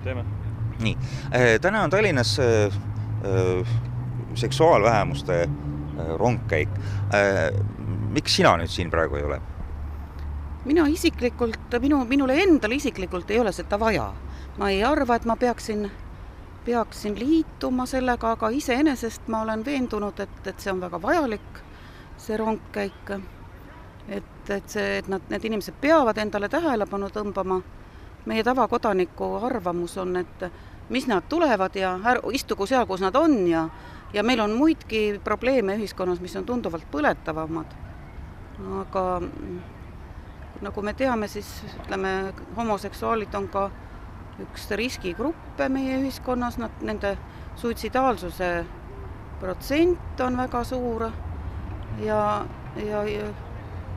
teeme. Nii, täna on Tallinnas seksuaalvähemuste rongkäik. Miks sina nüüd siin praegu ei ole? Mina isiklikult, minule endale isiklikult ei ole seda vaja. Ma ei arva, et ma peaksin liituma sellega, aga iseenesest ma olen veendunud, et see on väga vajalik, see rongkäik. Et need inimesed peavad endale tähelepanu tõmbama. Meie tavakodaniku arvamus on, et mis nad tulevad ja istugu seal, kus nad on ja meil on muidki probleeme ühiskonnas, mis on tunduvalt põletavamad. Aga nagu me teame, siis ütleme, homoseksuaalid on ka üks riskigruppe meie ühiskonnas, nende suitsidaalsuse protsent on väga suur ja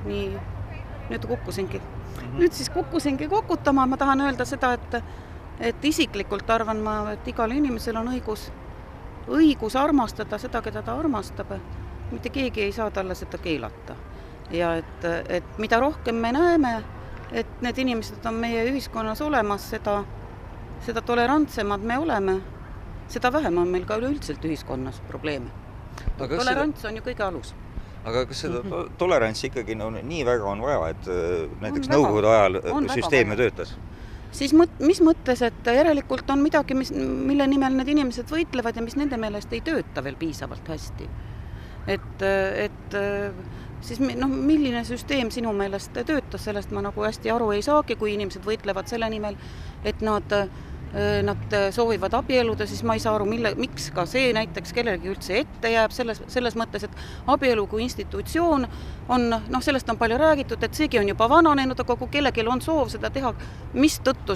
nii, nüüd kukkusingi. Nüüd siis kukkusingi kokutama, ma tahan öelda seda, et isiklikult arvan ma, et igal inimesel on õigus armastada seda, keda ta armastab. Mitte keegi ei saa talle seda keelata. Ja et mida rohkem me näeme, et need inimesed on meie ühiskonnas olemas, seda tolerantsemad me oleme, seda vähem on meil ka üleüldiselt ühiskonnas probleeme. Tolerants on ju kõige alus. Aga kas seda tolerantsi ikkagi nii väga on vaja, et näiteks nõukogude ajal süsteem töötas? Siis mis mõttes, et järelikult on midagi, mille nimel need inimesed võitlevad ja mis nende meelest ei tööta veel piisavalt hästi. Siis milline süsteem sinu meelest töötas, sellest ma nagu hästi aru ei saagi, kui inimesed võitlevad selle nimel, et nad soovivad abieluda, siis ma ei saa aru, miks ka see näiteks kellelegi üldse ette jääb selles mõttes, et abielu kui institutsioon on, sellest on palju räägitud, et seegi on juba vananenud, aga kui kellelgi on soov seda teha, mis tõttu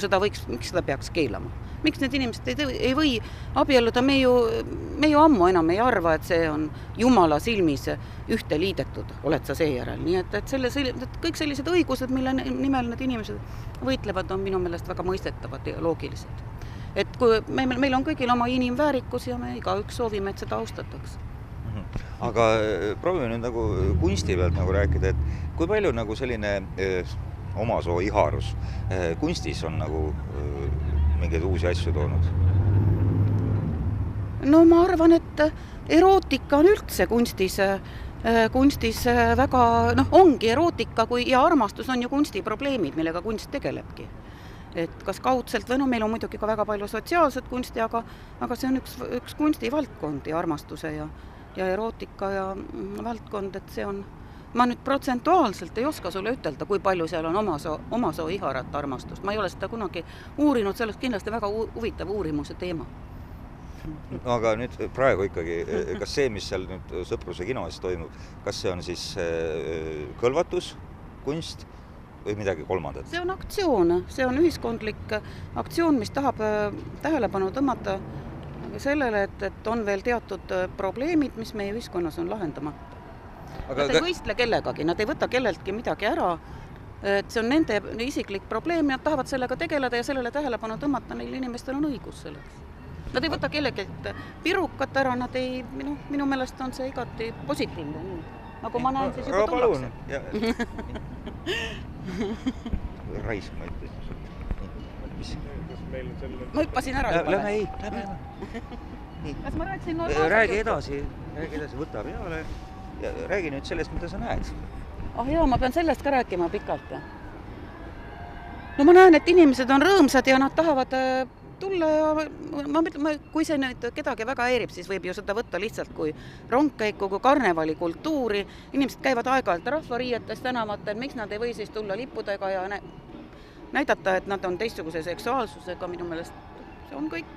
miks seda peaks keelama? Miks need inimesed ei või abielluda? Me ju ammu enam ei arva, et see on Jumala silmis ühte liidetud, oled sa seejärel. Nii et kõik sellised õigused, mille nimel need inimesed võitlevad, on minu meelest väga mõistetavad ja loogilised. Et kui meil on kõigil oma inimväärikus ja me igaüks soovime, et seda austataks. Aga proovime nüüd nagu kunsti pealt nagu rääkida, et kui palju nagu selline omasoo iharus kunstis on nagu mingeid uusi asju toonud? No ma arvan, et erootika on üldse kunstis väga, ongi erootika ja armastus on ju kunsti probleemid, millega kunst tegelebki. Et kas kaudselt või meil on muidugi ka väga palju sotsiaalset kunsti, aga see on üks kunstivaldkond ja armastuse ja erootika ja valdkond, et see on, ma nüüd protsentuaalselt ei oska sulle ütelda, kui palju seal on omasoo iharat armastust. Ma ei ole seda kunagi uurinud, see oleks kindlasti väga huvitav uurimuse teema. Aga nüüd praegu ikkagi, kas see, mis seal nüüd Sõpruse kinos toimub, kas see on siis kõlvatus, kunst või midagi kolmandat? See on aktsioon, see on ühiskondlik aktsioon, mis tahab tähelepanu tõmmata sellele, et on veel teatud probleemid, mis meie ühiskonnas on lahendamata. Nad ei võistle kellegagi, nad ei võta kelleltki midagi ära, et see on nende isiklik probleem ja nad tahavad sellega tegeleda ja sellele tähelepanu tõmmata, neil inimestel on õigus selleks. Nad ei võta kellegelt pirukat ära, nad ei, minu meelest on see igati positiivne, nagu ma näen, siis juba tullakse. Raisk, ma ütlesin. Ma hüppasin ära juba. Lähme. Kas ma rääkisin normaalselt? Räägi edasi, võta peale ja räägi nüüd sellest, mida sa näed. Jaa, ma pean sellest ka rääkima pikalt. No ma näen, et inimesed on rõõmsad ja nad tahavad tulla ja kui see nüüd kedagi väga häirib, siis võib ju seda võtta lihtsalt kui rongkäiku, kui karnevali kultuuri. Inimesed käivad aeg-ajalt rahvariietes tänavatel, miks nad ei või siis tulla lippudega ja näidata, et nad on teistsuguse seksuaalsusega, minu meelest see on kõik,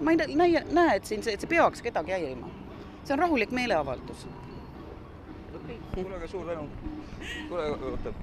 ma ei näe, et see peaks kedagi häirima. See on rahulik meeleavaldus. Kuule, aga suur tänu. Kuule, oota.